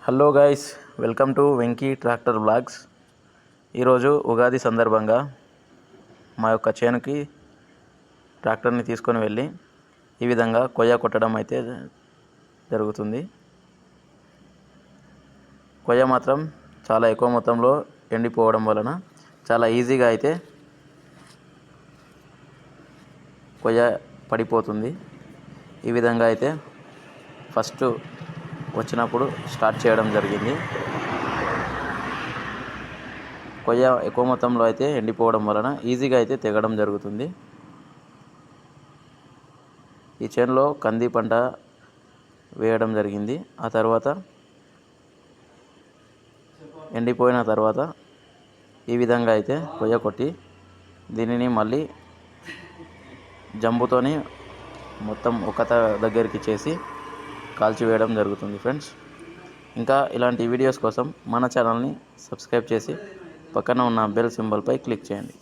Hello guys, welcome to Venky tractor blogs. ఈరోజు ఉగాది సందర్భంగా మా యొక్క చేనుకి ట్రాక్టర్ని తీసుకొని వెళ్ళి ఈ విధంగా కొయ్య కొట్టడం అయితే జరుగుతుంది. కొయ్య మాత్రం చాలా ఎక్కువ మొత్తంలో ఎండిపోవడం వలన చాలా ఈజీగా అయితే కొయ్య పడిపోతుంది. ఈ విధంగా అయితే ఫస్ట్ వచ్చినప్పుడు స్టార్ట్ చేయడం జరిగింది. కొయ్య ఎక్కువ మొత్తంలో అయితే ఎండిపోవడం వలన ఈజీగా అయితే తెగడం జరుగుతుంది. ఈ చేనులో కంది పంట వేయడం జరిగింది. ఆ తర్వాత ఎండిపోయిన తర్వాత ఈ విధంగా అయితే కొయ్య కొట్టి దీనిని మళ్ళీ జంబుతోని మొత్తం ఒక దగ్గరికి చేసి కాల్చివేయడం జరుగుతుంది ఫ్రెండ్స్. ఇంకా ఇలాంటి వీడియోస్ కోసం మన ఛానల్ని సబ్స్క్రైబ్ చేసి పక్కన ఉన్న బెల్ సింబల్పై క్లిక్ చేయండి.